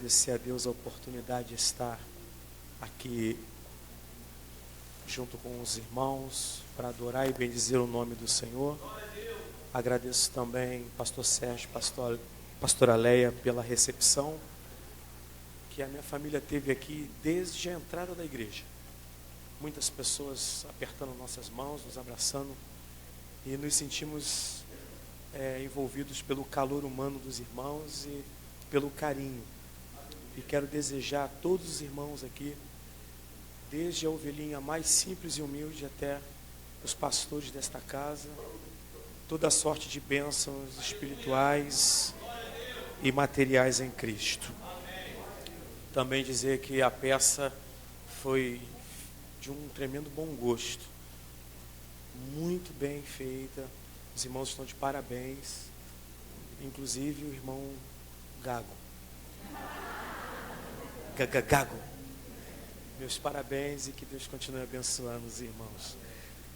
agradecer a Deus a oportunidade de estar aqui junto com os irmãos para adorar e bendizer o nome do Senhor. Agradeço também pastor Sérgio, pastora Leia pela recepção que a minha família teve aqui desde a entrada da igreja. Muitas pessoas apertando nossas mãos, nos abraçando, e nos sentimos envolvidos pelo calor humano dos irmãos e pelo carinho. E quero desejar a todos os irmãos aqui, desde a ovelhinha mais simples e humilde até os pastores desta casa, toda sorte de bênçãos espirituais e materiais em Cristo. Também dizer que a peça foi de um tremendo bom gosto, muito bem feita. Os irmãos estão de parabéns, inclusive o irmão Gago. Gago. Meus parabéns e que Deus continue abençoando os irmãos.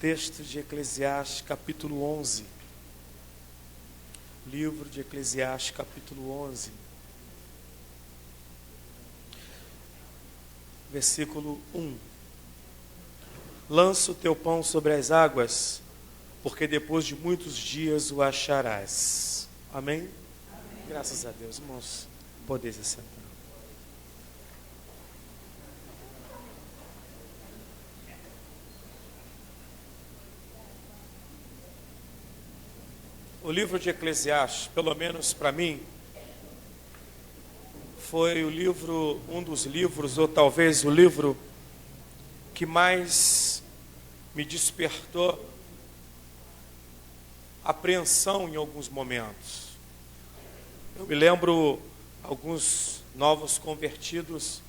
Texto de Eclesiastes, capítulo 11. Livro de Eclesiastes, capítulo 11. Versículo 1. Lança o teu pão sobre as águas, porque depois de muitos dias o acharás. Amém? Amém. Graças a Deus, irmãos. Podeis assentar. O livro de Eclesiastes, pelo menos para mim, foi um dos livros, ou talvez o livro que mais me despertou apreensão em alguns momentos. Eu me lembro alguns novos convertidos,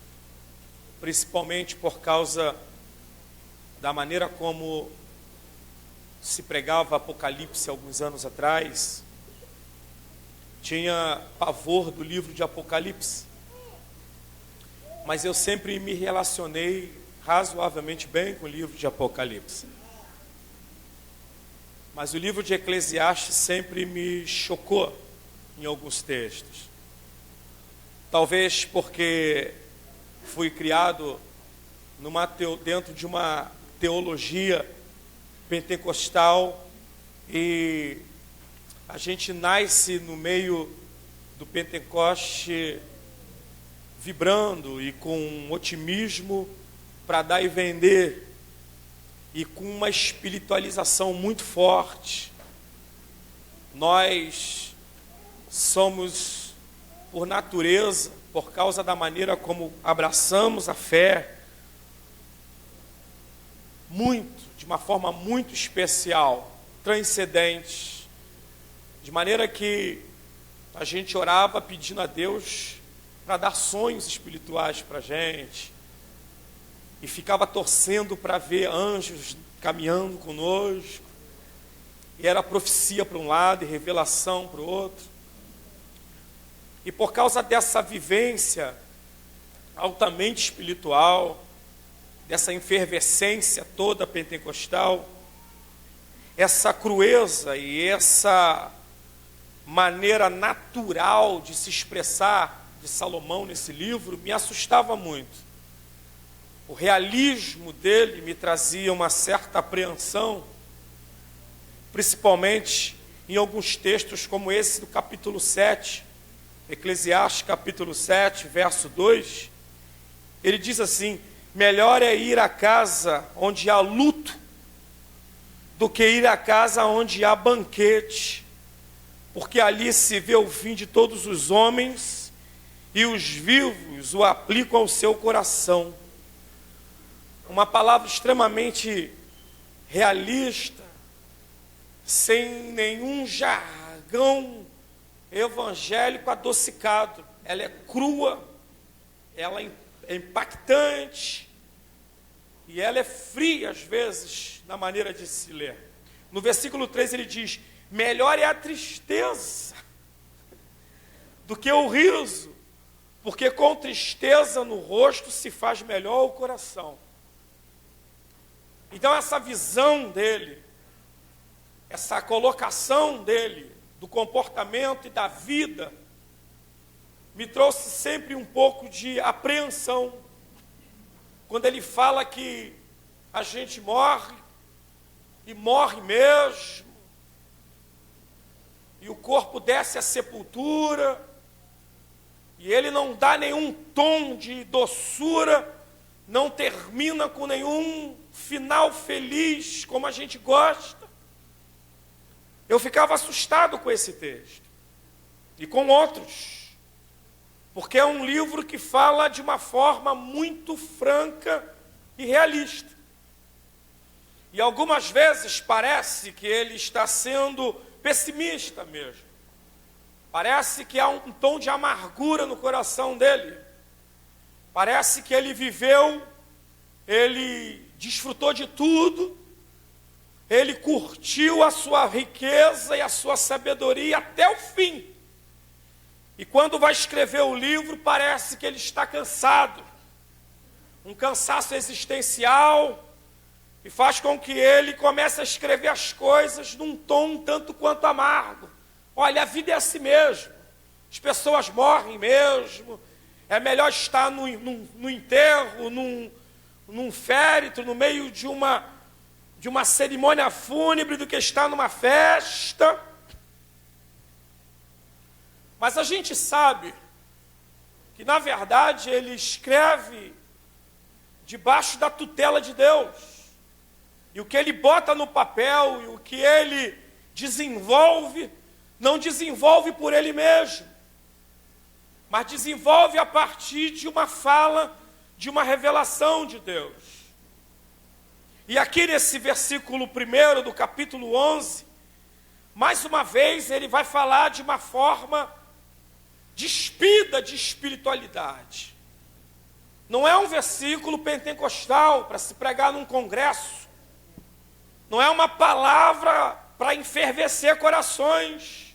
principalmente por causa da maneira como se pregava Apocalipse alguns anos atrás. Tinha pavor do livro de Apocalipse, mas eu sempre me relacionei razoavelmente bem com o livro de Apocalipse. Mas o livro de Eclesiastes sempre me chocou em alguns textos. Talvez porque fui criado dentro de uma teologia pentecostal e a gente nasce no meio do Pentecoste vibrando e com otimismo para dar e vender, e com uma espiritualização muito forte. Nós somos, por natureza, por causa da maneira como abraçamos a fé, de uma forma muito especial, transcendente, de maneira que a gente orava pedindo a Deus para dar sonhos espirituais para a gente, e ficava torcendo para ver anjos caminhando conosco, e era profecia para um lado e revelação para o outro. E por causa dessa vivência altamente espiritual, dessa efervescência toda pentecostal, essa crueza e essa maneira natural de se expressar de Salomão nesse livro me assustava muito. O realismo dele me trazia uma certa apreensão, principalmente em alguns textos como esse do capítulo 7, Eclesiastes capítulo 7, verso 2, ele diz assim: melhor é ir à casa onde há luto do que ir à casa onde há banquete, porque ali se vê o fim de todos os homens e os vivos o aplicam ao seu coração. Uma palavra extremamente realista, sem nenhum jargão evangélico adocicado. Ela é crua, ela é impactante e ela é fria às vezes na maneira de se ler. No versículo 3 ele diz: melhor é a tristeza do que o riso, porque com tristeza no rosto se faz melhor o coração. Então essa visão dele, essa colocação dele, do comportamento e da vida, me trouxe sempre um pouco de apreensão quando ele fala que a gente morre, e morre mesmo, e o corpo desce à sepultura, e ele não dá nenhum tom de doçura, não termina com nenhum final feliz, como a gente gosta. Eu ficava assustado com esse texto, e com outros, porque é um livro que fala de uma forma muito franca e realista. E algumas vezes parece que ele está sendo pessimista mesmo. Parece que há um tom de amargura no coração dele. Parece que ele viveu, ele desfrutou de tudo, ele curtiu a sua riqueza e a sua sabedoria até o fim. E quando vai escrever o livro, parece que ele está cansado. Um cansaço existencial, e faz com que ele comece a escrever as coisas num tom um tanto quanto amargo. Olha, a vida é assim mesmo. As pessoas morrem mesmo. É melhor estar no enterro, num féretro, no meio de uma cerimônia fúnebre, do que estar numa festa. Mas a gente sabe que, na verdade, ele escreve debaixo da tutela de Deus. E o que ele bota no papel e o que ele desenvolve, não desenvolve por ele mesmo, mas desenvolve a partir de uma fala, de uma revelação de Deus. E aqui nesse versículo 1 do capítulo 11, mais uma vez ele vai falar de uma forma despida de espiritualidade. Não é um versículo pentecostal para se pregar num congresso. Não é uma palavra para enfervecer corações.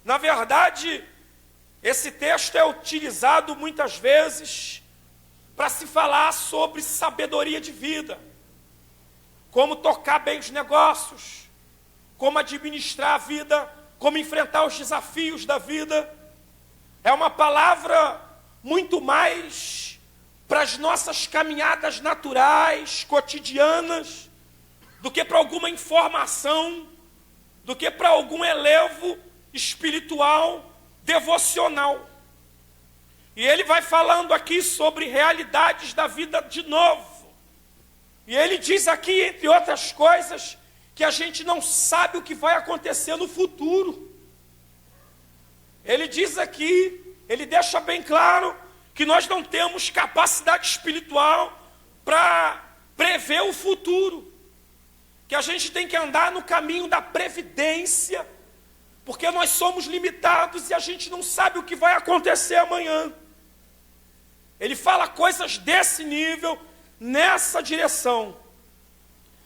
Na verdade, esse texto é utilizado muitas vezes para se falar sobre sabedoria de vida, como tocar bem os negócios, como administrar a vida, como enfrentar os desafios da vida. É uma palavra muito mais para as nossas caminhadas naturais, cotidianas, do que para alguma informação, do que para algum elevo espiritual, devocional. E ele vai falando aqui sobre realidades da vida de novo. E ele diz aqui, entre outras coisas, que a gente não sabe o que vai acontecer no futuro. Ele diz aqui, ele deixa bem claro que nós não temos capacidade espiritual para prever o futuro. Que a gente tem que andar no caminho da previdência, porque nós somos limitados e a gente não sabe o que vai acontecer amanhã. Ele fala coisas desse nível, nessa direção.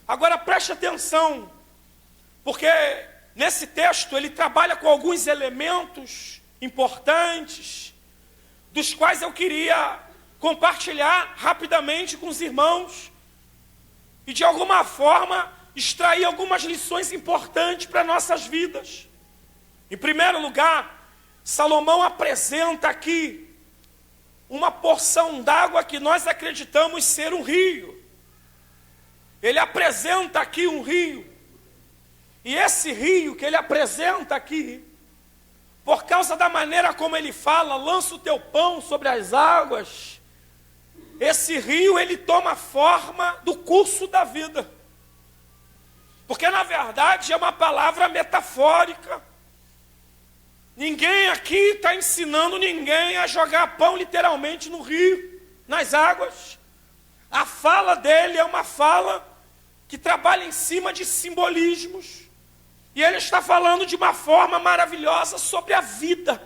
Agora preste atenção, porque nesse texto ele trabalha com alguns elementos importantes, dos quais eu queria compartilhar rapidamente com os irmãos, e de alguma forma extrair algumas lições importantes para nossas vidas. Em primeiro lugar, Salomão apresenta aqui uma porção d'água que nós acreditamos ser um rio. Ele apresenta aqui um rio. E esse rio que ele apresenta aqui, por causa da maneira como ele fala, lança o teu pão sobre as águas, esse rio ele toma forma do curso da vida. Porque na verdade é uma palavra metafórica. Ninguém aqui está ensinando ninguém a jogar pão literalmente no rio, nas águas. A fala dele é uma fala que trabalha em cima de simbolismos. E ele está falando de uma forma maravilhosa sobre a vida.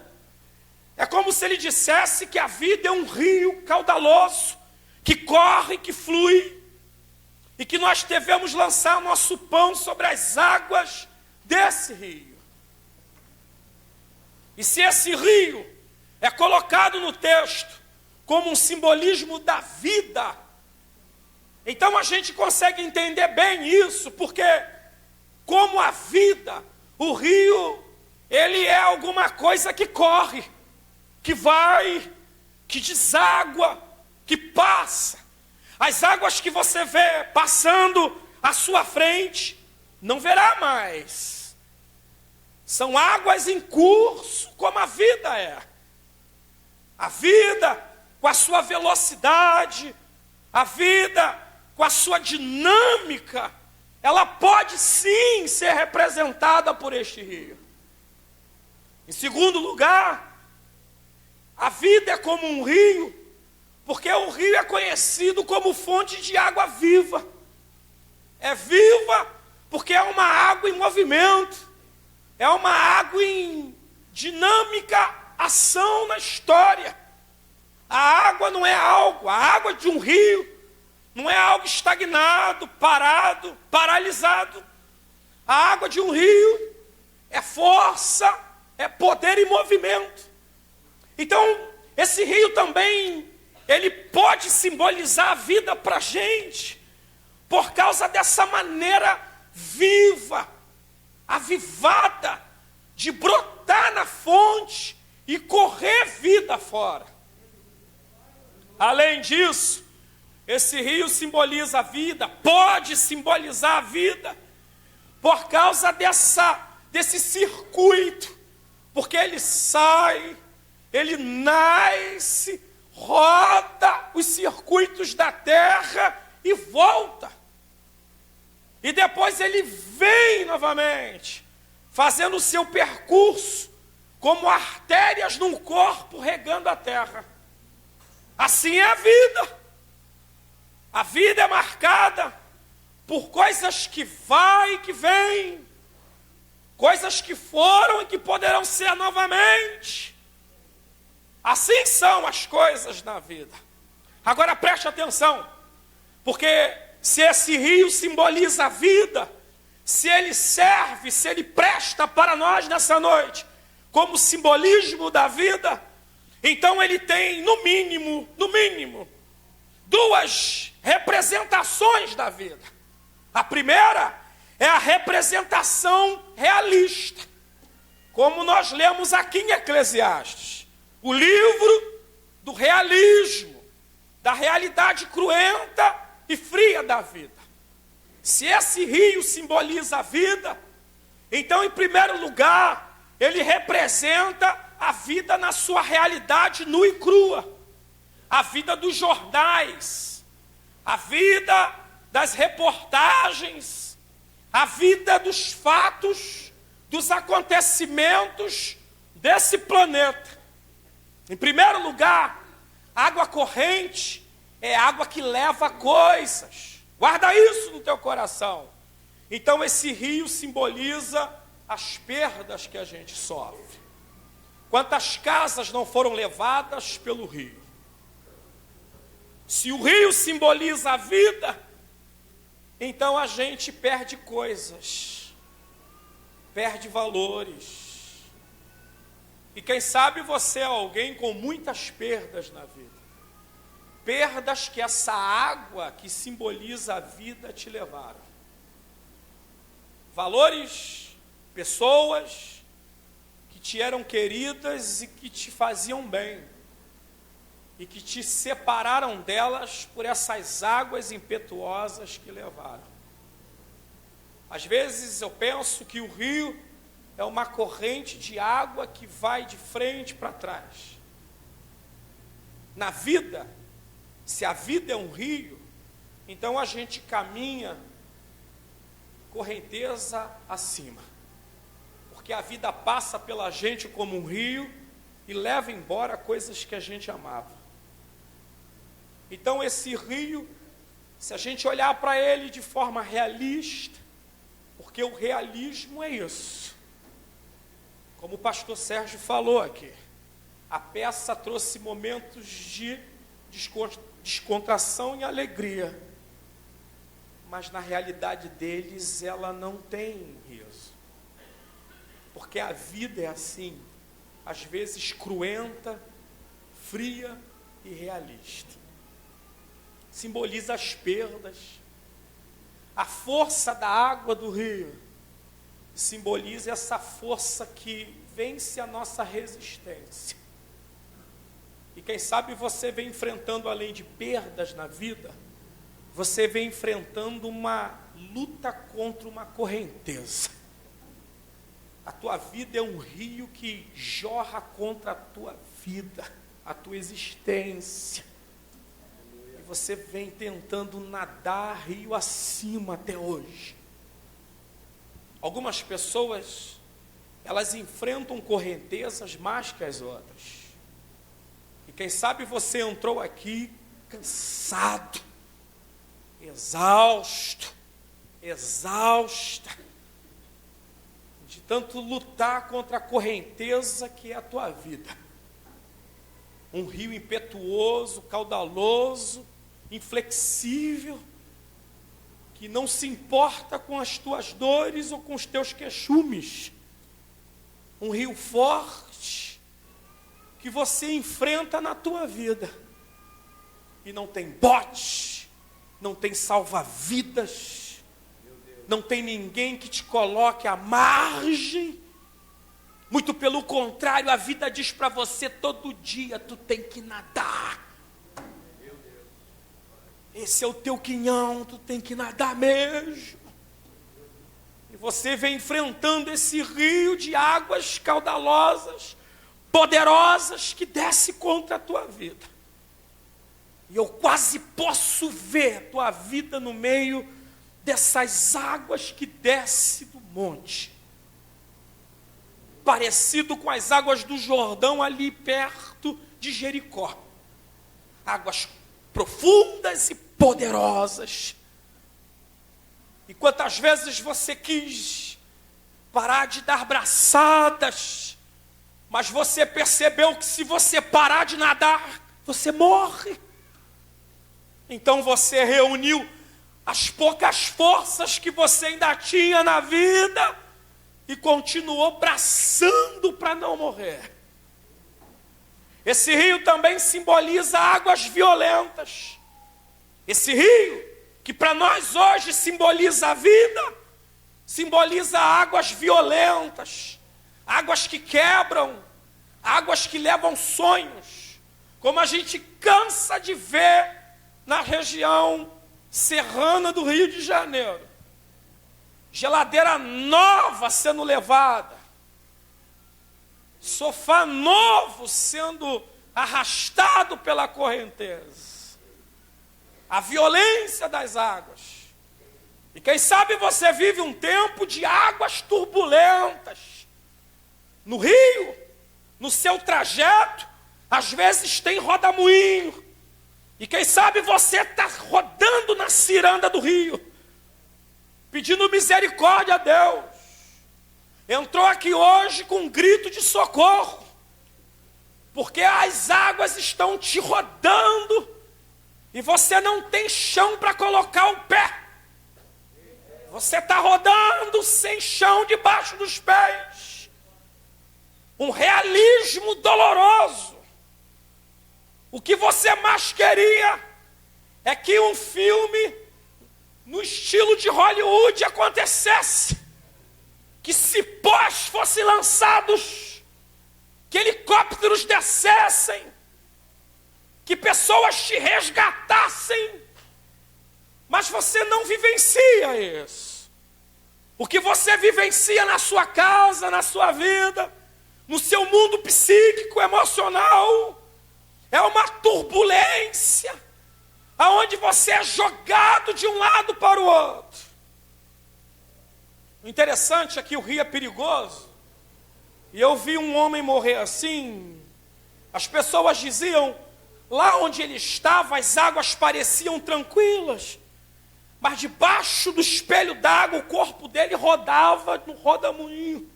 É como se ele dissesse que a vida é um rio caudaloso, que corre, que flui, e que nós devemos lançar nosso pão sobre as águas desse rio. E se esse rio é colocado no texto como um simbolismo da vida, então a gente consegue entender bem isso, porque como a vida, o rio, ele é alguma coisa que corre, que vai, que deságua, que passa. As águas que você vê passando à sua frente, não verá mais. São águas em curso, como a vida é. A vida com a sua velocidade, a vida com a sua dinâmica, ela pode sim ser representada por este rio. Em segundo lugar, a vida é como um rio, porque o rio é conhecido como fonte de água viva. É viva porque é uma água em movimento, é uma água em dinâmica ação na história. A água não é algo, a água de um rio não é algo estagnado, parado, paralisado. A água de um rio é força, é poder e movimento. Então, esse rio também, ele pode simbolizar a vida para a gente, por causa dessa maneira viva, avivada, de brotar na fonte e correr vida fora. Além disso, esse rio simboliza a vida, pode simbolizar a vida, por causa desse circuito, porque ele sai, ele nasce, roda os circuitos da terra e volta. E depois ele vem novamente, fazendo o seu percurso, como artérias num corpo regando a terra. Assim é a vida. A vida é marcada por coisas que vai e que vêm, coisas que foram e que poderão ser novamente. Assim são as coisas na vida. Agora preste atenção, porque se esse rio simboliza a vida, se ele serve, se ele presta para nós nessa noite, como simbolismo da vida, então ele tem, no mínimo, duas representações da vida. A primeira é a representação realista, como nós lemos aqui em Eclesiastes, o livro do realismo, da realidade cruenta e fria da vida. Se esse rio simboliza a vida, então, em primeiro lugar, ele representa a vida na sua realidade nua e crua, a vida dos jornais, a vida das reportagens, a vida dos fatos, dos acontecimentos desse planeta. Em primeiro lugar, água corrente é água que leva coisas. Guarda isso no teu coração. Então esse rio simboliza as perdas que a gente sofre. Quantas casas não foram levadas pelo rio? Se o rio simboliza a vida, então a gente perde coisas, perde valores. E quem sabe você é alguém com muitas perdas na vida. Perdas que essa água que simboliza a vida te levaram. Valores, pessoas que te eram queridas e que te faziam bem. E que te separaram delas por essas águas impetuosas que levaram. Às vezes eu penso que o rio é uma corrente de água que vai de frente para trás. Na vida, se a vida é um rio, então a gente caminha correnteza acima. Porque a vida passa pela gente como um rio e leva embora coisas que a gente amava. Então esse rio, se a gente olhar para ele de forma realista, porque o realismo é isso. Como o pastor Sérgio falou aqui, a peça trouxe momentos de descontração e alegria, mas na realidade deles ela não tem riso. Porque a vida é assim, às vezes cruenta, fria e realista. Simboliza as perdas. A força da água do rio simboliza essa força que vence a nossa resistência. E quem sabe você vem enfrentando, além de perdas na vida, você vem enfrentando uma luta contra uma correnteza. A tua vida é um rio que jorra contra a tua vida, a tua existência. E você vem tentando nadar rio acima até hoje. Algumas pessoas, elas enfrentam correntezas mais que as outras. E quem sabe você entrou aqui cansado, exausta, de tanto lutar contra a correnteza que é a tua vida. Um rio impetuoso, caudaloso, inflexível, que não se importa com as tuas dores ou com os teus queixumes. Um rio forte, que você enfrenta na tua vida. E não tem bote, não tem salva-vidas, não tem ninguém que te coloque à margem. Muito pelo contrário, a vida diz para você todo dia, tu tem que nadar. Esse é o teu quinhão, tu tem que nadar mesmo. E você vem enfrentando esse rio de águas caudalosas, poderosas, que desce contra a tua vida. E eu quase posso ver a tua vida no meio dessas águas que descem do monte. Parecido com as águas do Jordão ali perto de Jericó. Águas profundas e poderosas. E quantas vezes você quis parar de dar braçadas, mas você percebeu que se você parar de nadar, você morre. Então você reuniu as poucas forças que você ainda tinha na vida e continuou braçando para não morrer. Esse rio também simboliza águas violentas. Esse rio, que para nós hoje simboliza a vida, simboliza águas violentas, águas que quebram, águas que levam sonhos, como a gente cansa de ver na região serrana do Rio de Janeiro. Geladeira nova sendo levada, sofá novo sendo arrastado pela correnteza. A violência das águas. E quem sabe você vive um tempo de águas turbulentas. No rio, no seu trajeto, às vezes tem rodamuinho. E quem sabe você está rodando na ciranda do rio, pedindo misericórdia a Deus. Entrou aqui hoje com um grito de socorro, porque as águas estão te rodando, e você não tem chão para colocar o pé. Você está rodando sem chão debaixo dos pés. Um realismo doloroso. O que você mais queria é que um filme no estilo de Hollywood acontecesse. Que cipós fossem lançados, que helicópteros descessem, que pessoas te resgatassem. Mas você não vivencia isso. O que você vivencia na sua casa, na sua vida, no seu mundo psíquico, emocional, é uma turbulência, aonde você é jogado de um lado para o outro. O interessante é que o rio é perigoso, e eu vi um homem morrer assim. As pessoas diziam, lá onde ele estava, as águas pareciam tranquilas, mas debaixo do espelho d'água, o corpo dele rodava no rodamuinho,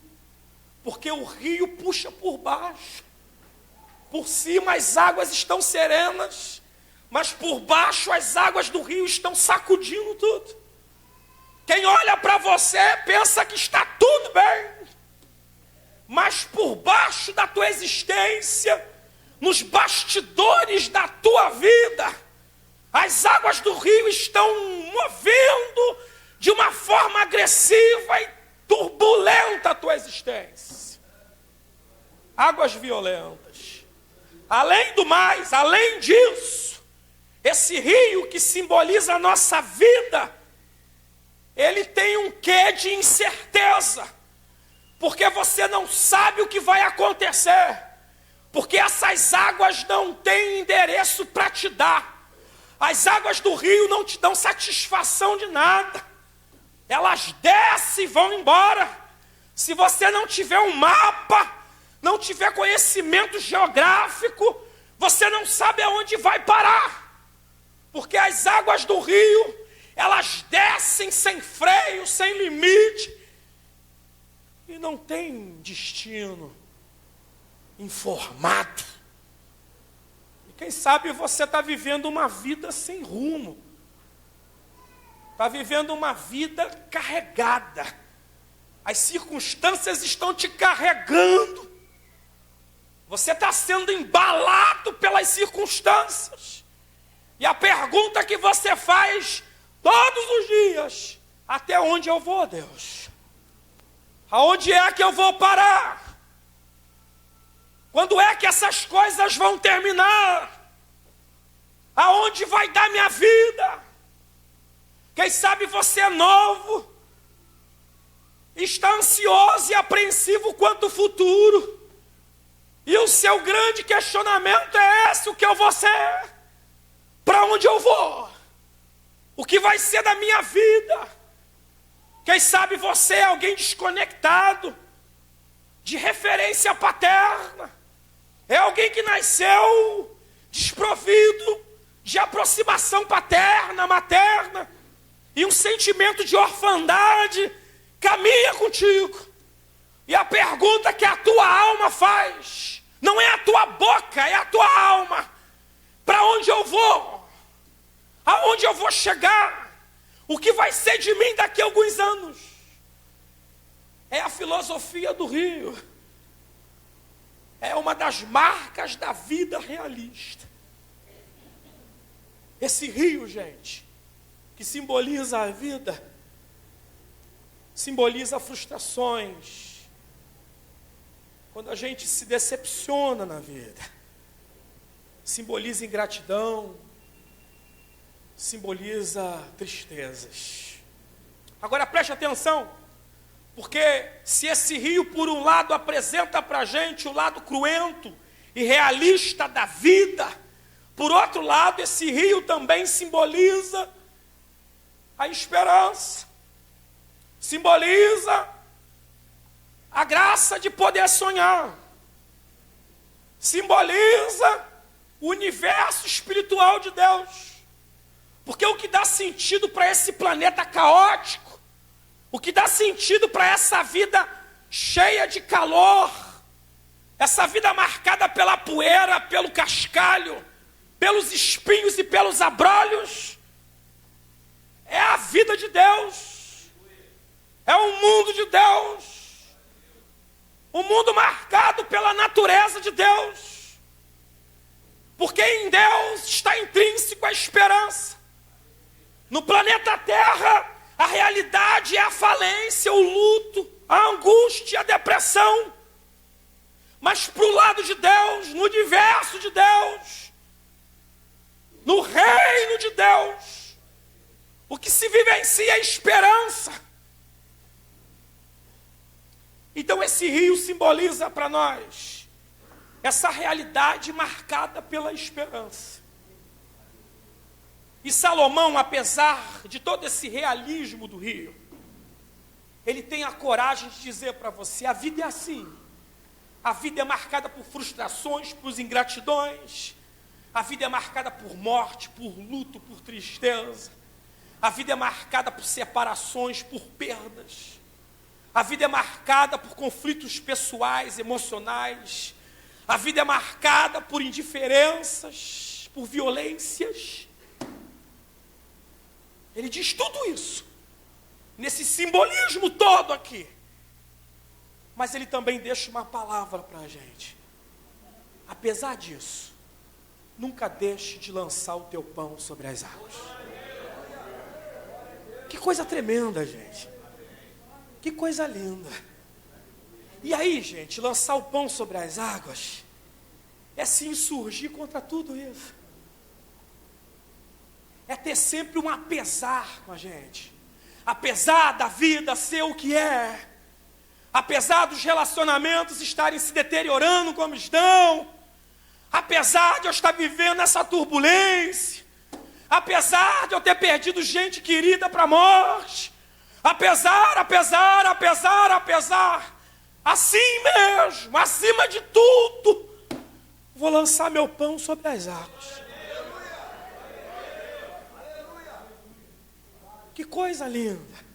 porque o rio puxa por baixo. Por cima as águas estão serenas, mas por baixo as águas do rio estão sacudindo tudo. Quem olha para você pensa que está tudo bem, mas por baixo da tua existência, nos bastidores da tua vida, as águas do rio estão movendo de uma forma agressiva e turbulenta a tua existência. Águas violentas, Além do mais, além disso, esse rio que simboliza a nossa vida, ele tem um quê de incerteza, porque você não sabe o que vai acontecer, porque essas águas não têm endereço para te dar. As águas do rio não te dão satisfação de nada, elas descem e vão embora. Se você não tiver um mapa, não tiver conhecimento geográfico, você não sabe aonde vai parar, porque as águas do rio, elas descem sem freio, sem limite, e não tem destino informado. E quem sabe você está vivendo uma vida sem rumo, está vivendo uma vida carregada, as circunstâncias estão te carregando, você está sendo embalado pelas circunstâncias, e a pergunta que você faz todos os dias: até onde eu vou, Deus? Aonde é que eu vou parar? Quando é que essas coisas vão terminar? Aonde vai dar minha vida? Quem sabe você é novo, está ansioso e apreensivo quanto ao futuro, e o seu grande questionamento é esse: o que eu vou ser? Para onde eu vou? O que vai ser da minha vida? Quem sabe você é alguém desconectado de referência paterna, é alguém que nasceu desprovido de aproximação paterna, materna, e um sentimento de orfandade caminha contigo. E a pergunta que a tua alma faz, não é a tua boca, é a tua alma: para onde eu vou? Aonde eu vou chegar? O que vai ser de mim daqui a alguns anos? É a filosofia do rio. É uma das marcas da vida realista. Esse rio, gente, que simboliza a vida, simboliza frustrações. Quando a gente se decepciona na vida, simboliza ingratidão, simboliza tristezas. Agora preste atenção, porque se esse rio por um lado apresenta para a gente o lado cruento e realista da vida, por outro lado esse rio também simboliza a esperança, simboliza a graça de poder sonhar, simboliza o universo espiritual de Deus. Porque o que dá sentido para esse planeta caótico, o que dá sentido para essa vida cheia de calor, essa vida marcada pela poeira, pelo cascalho, pelos espinhos e pelos abrolhos, é a vida de Deus, é o mundo de Deus, um mundo marcado pela natureza de Deus, porque em Deus está intrínseco a esperança. No planeta Terra, a realidade é a falência, o luto, a angústia, a depressão. Mas para o lado de Deus, no universo de Deus, no reino de Deus, o que se vivencia é esperança. Então esse rio simboliza para nós essa realidade marcada pela esperança. E Salomão, apesar de todo esse realismo do rio, ele tem a coragem de dizer para você: a vida é assim. A vida é marcada por frustrações, por ingratidões. A vida é marcada por morte, por luto, por tristeza. A vida é marcada por separações, por perdas. A vida é marcada por conflitos pessoais, emocionais. A vida é marcada por indiferenças, por violências. Ele diz tudo isso, nesse simbolismo todo aqui. Mas ele também deixa uma palavra para a gente. Apesar disso, nunca deixe de lançar o teu pão sobre as águas. Que coisa tremenda, gente. Que coisa linda. E aí, gente, lançar o pão sobre as águas é se insurgir contra tudo isso. É ter sempre um apesar com a gente. Apesar da vida ser o que é, apesar dos relacionamentos estarem se deteriorando como estão, apesar de eu estar vivendo essa turbulência, apesar de eu ter perdido gente querida para a morte, apesar, assim mesmo, acima de tudo, vou lançar meu pão sobre as águas. Que coisa linda!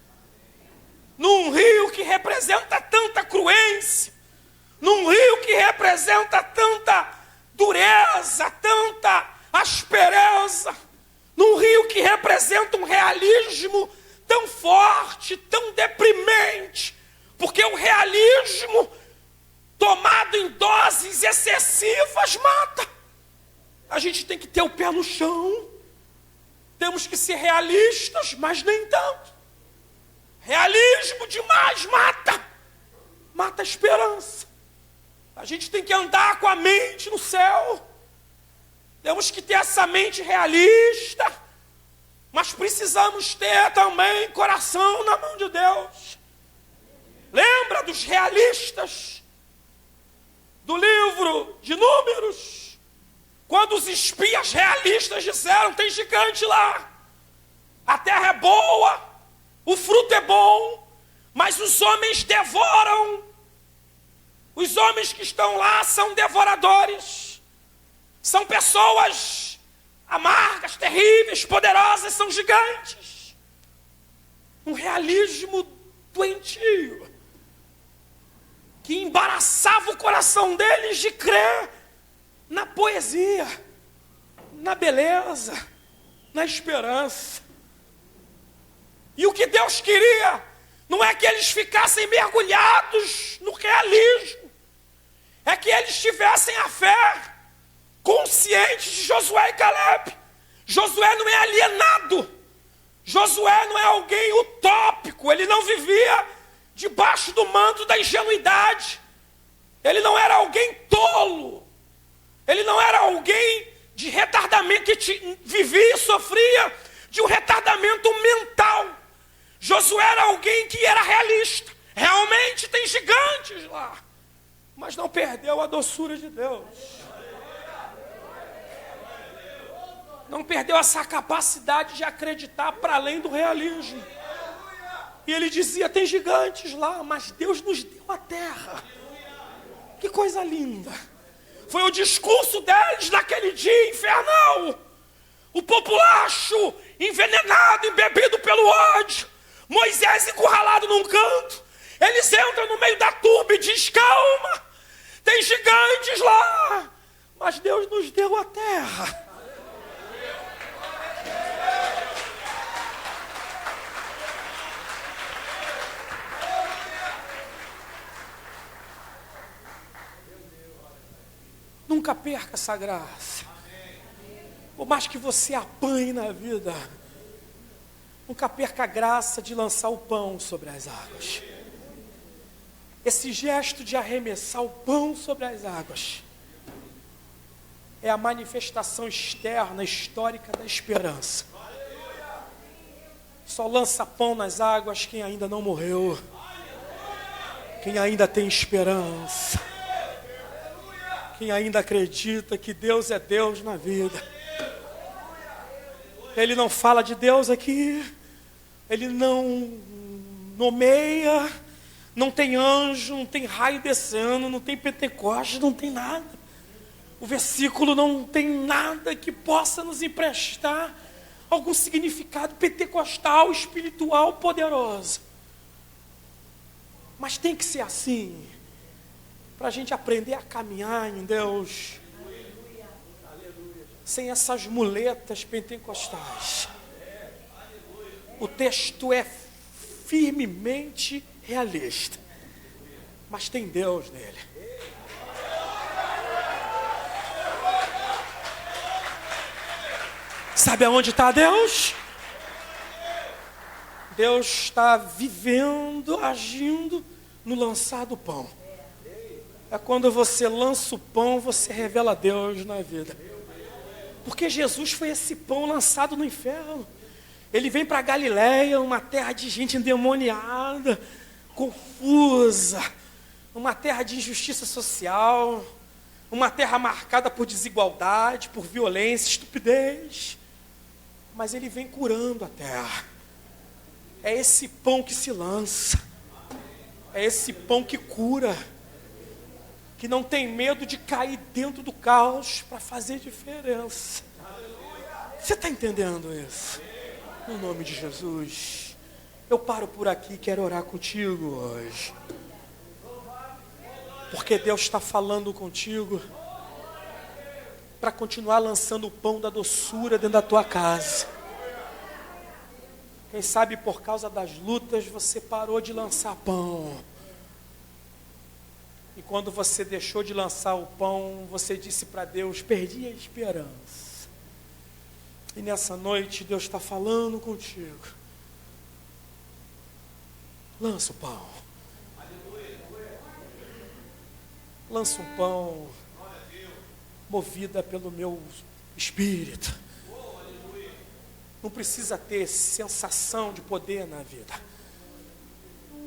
Num rio que representa tanta cruência, num rio que representa tanta dureza, tanta aspereza, num rio que representa um realismo tão forte, tão deprimente, porque o realismo tomado em doses excessivas mata. A gente tem que ter o pé no chão, temos que ser realistas, mas nem tanto. Realismo demais mata a esperança. A gente tem que andar com a mente no céu. Temos que ter essa mente realista, mas precisamos ter também coração na mão de Deus. Lembra dos realistas do livro de Números? Quando os espias realistas disseram: tem gigante lá, a terra é boa, o fruto é bom, mas os homens devoram. Os homens que estão lá são devoradores. São pessoas amargas, terríveis, poderosas, são gigantes. Um realismo doentio, que embaraçava o coração deles de crer na poesia, na beleza, na esperança. E o que Deus queria não é que eles ficassem mergulhados no realismo, é que eles tivessem a fé, conscientes de Josué e Caleb. Josué não é alienado, Josué não é alguém utópico, ele não vivia debaixo do manto da ingenuidade, ele não era alguém tolo, ele não era alguém de retardamento, que vivia e sofria de um retardamento mental. Josué era alguém que era realista. Realmente tem gigantes lá, mas não perdeu a doçura de Deus. Não perdeu essa capacidade de acreditar para além do realismo. E ele dizia: tem gigantes lá, mas Deus nos deu a terra. Que coisa linda! Foi o discurso deles naquele dia infernal. O populacho envenenado, embebido pelo ódio. Moisés encurralado num canto. Eles entram no meio da turba e dizem: calma, tem gigantes lá, mas Deus nos deu a terra. Nunca perca essa graça. Por mais que você apanhe na vida, nunca perca a graça de lançar o pão sobre as águas. Esse gesto de arremessar o pão sobre as águas é a manifestação externa, histórica da esperança. Só lança pão nas águas quem ainda não morreu, quem ainda tem esperança, quem ainda acredita que Deus é Deus na vida. Ele não fala de Deus aqui, ele não nomeia, não tem anjo, não tem raio descendo, não tem Pentecostes, não tem nada. O versículo não tem nada que possa nos emprestar algum significado pentecostal, espiritual, poderoso. Mas tem que ser assim, para a gente aprender a caminhar em Deus, sem essas muletas pentecostais. O texto é firmemente realista, mas tem Deus nele. Sabe aonde está Deus? Deus está vivendo, agindo no lançar do pão. É quando você lança o pão, você revela Deus na vida. Porque Jesus foi esse pão lançado no inferno. Ele vem para Galileia, uma terra de gente endemoniada, confusa, uma terra de injustiça social, uma terra marcada por desigualdade, por violência, estupidez. Mas ele vem curando a terra. É esse pão que se lança. É esse pão que cura. Que não tem medo de cair dentro do caos para fazer diferença. Você está entendendo isso? No nome de Jesus. Eu paro por aqui e quero orar contigo hoje. Porque Deus está falando contigo para continuar lançando o pão da doçura dentro da tua casa. Quem sabe por causa das lutas você parou de lançar pão. E quando você deixou de lançar o pão, você disse para Deus, perdi a esperança. E nessa noite Deus está falando contigo. Lança o pão. Lança um pão movida pelo meu espírito. Não precisa ter sensação de poder na vida.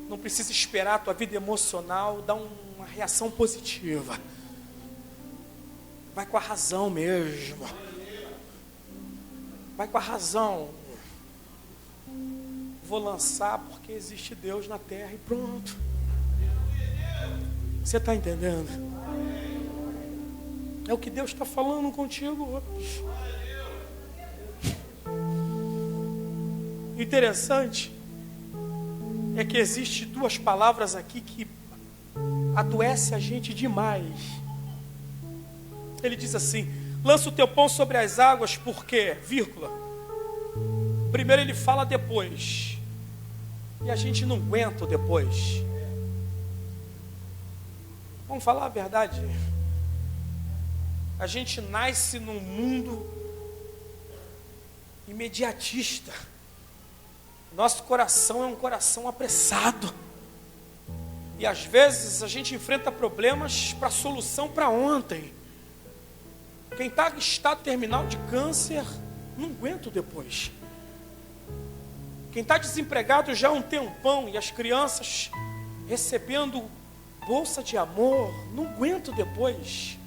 Não precisa esperar a tua vida emocional dar uma reação positiva. Vai com a razão mesmo. Vai com a razão. Vou lançar porque existe Deus na terra e pronto. Você está entendendo? É o que Deus está falando contigo hoje. Interessante é que existe duas palavras aqui que adoece a gente demais. Ele diz assim: lança o teu pão sobre as águas, porque, vírgula. Primeiro ele fala depois. E a gente não aguenta o depois. Vamos falar a verdade. A gente nasce num mundo imediatista. Nosso coração é um coração apressado. E às vezes a gente enfrenta problemas para solução para ontem. Quem está em estado terminal de câncer, não aguenta o depois. Quem está desempregado já há um tempão e as crianças recebendo bolsa de amor, não aguenta o depois.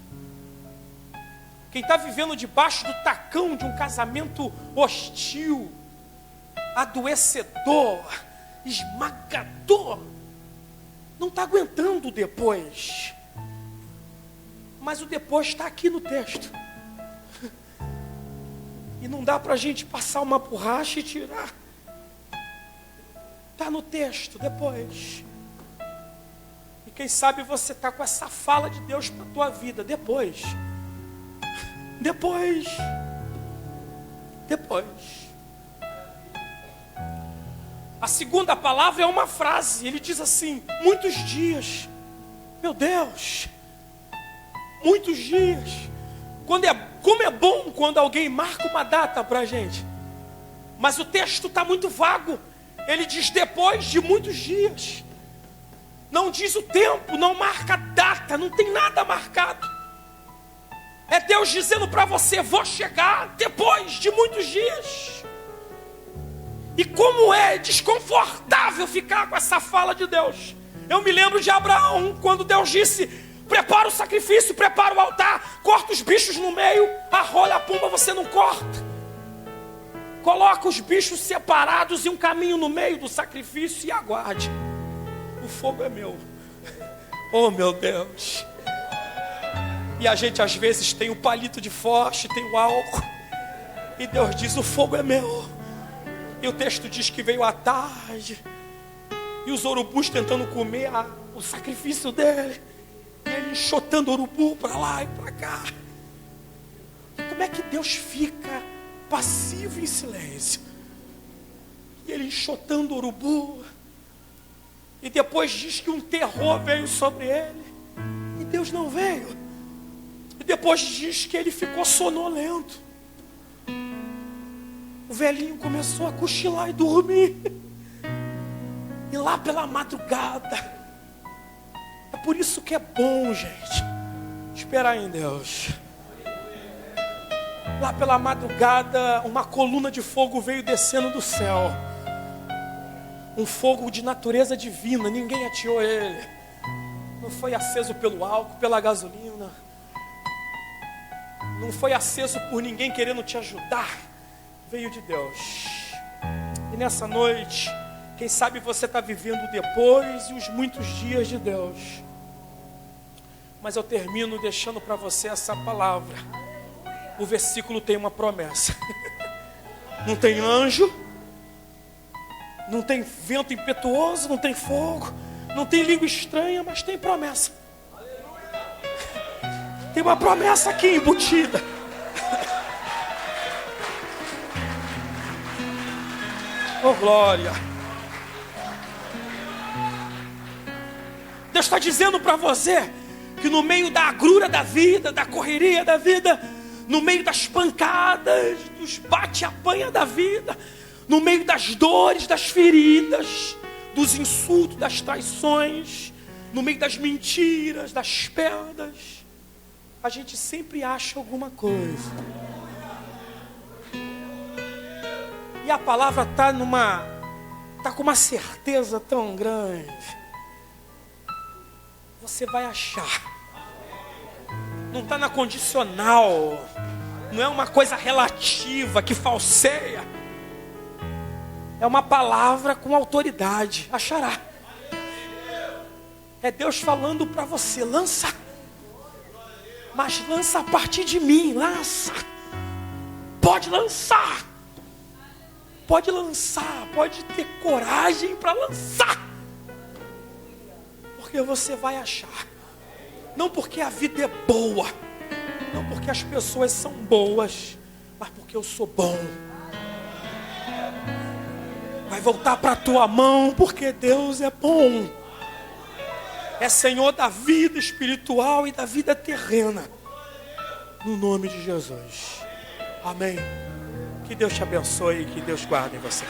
Quem está vivendo debaixo do tacão de um casamento hostil, adoecedor, esmagador, não está aguentando o depois. Mas o depois está aqui no texto. E não dá para a gente passar uma borracha e tirar. Está no texto, depois. E quem sabe você está com essa fala de Deus para a tua vida, depois. Depois. Depois. A segunda palavra é uma frase. Ele diz assim: muitos dias. Meu Deus. Muitos dias. Como é bom quando alguém marca uma data para a gente. Mas o texto está muito vago. Ele diz depois de muitos dias. Não diz o tempo, não marca a data, não tem nada marcado. É Deus dizendo para você: vou chegar depois de muitos dias. E como é desconfortável ficar com essa fala de Deus. Eu me lembro de Abraão, quando Deus disse: prepara o sacrifício, prepara o altar, corta os bichos no meio, a rola, a pomba você não corta. Coloca os bichos separados e um caminho no meio do sacrifício e aguarde. O fogo é meu. Oh, meu Deus. E a gente às vezes tem o palito de fósforo, tem o álcool. E Deus diz: o fogo é meu. E o texto diz que veio à tarde. E os urubus tentando comer o sacrifício dele. E ele enxotando o urubu para lá e para cá. E como é que Deus fica passivo em silêncio? E ele enxotando o urubu. E depois diz que um terror veio sobre ele. E Deus não veio. E depois diz que ele ficou sonolento. O velhinho começou a cochilar e dormir. E lá pela madrugada, a por isso que é bom, gente, esperar em Deus. Lá pela madrugada, uma coluna de fogo veio descendo do céu. Um fogo de natureza divina, ninguém ateou ele. Não foi aceso pelo álcool, pela gasolina. Não foi aceso por ninguém querendo te ajudar. Veio de Deus. E nessa noite, quem sabe você está vivendo depois e os muitos dias de Deus. Mas eu termino deixando para você essa palavra. O versículo tem uma promessa. Não tem anjo, não tem vento impetuoso, não tem fogo, não tem língua estranha, mas tem promessa. Tem uma promessa aqui embutida. Oh, glória. Deus está dizendo para você que no meio da agrura da vida, da correria da vida, no meio das pancadas, dos bate-apanha da vida, no meio das dores, das feridas, dos insultos, das traições, no meio das mentiras, das perdas, a gente sempre acha alguma coisa. E a palavra está com uma certeza tão grande. Você vai achar. Não está na condicional. Não é uma coisa relativa que falseia. É uma palavra com autoridade. Achará. É Deus falando para você, lança. Mas lança a partir de mim, lança. Pode lançar. Pode lançar, pode ter coragem para lançar. Porque você vai achar. Não porque a vida é boa, não porque as pessoas são boas, mas porque eu sou bom. Vai voltar para a tua mão, porque Deus é bom. É Senhor da vida espiritual e da vida terrena. No nome de Jesus. Amém. Que Deus te abençoe e que Deus guarde em você.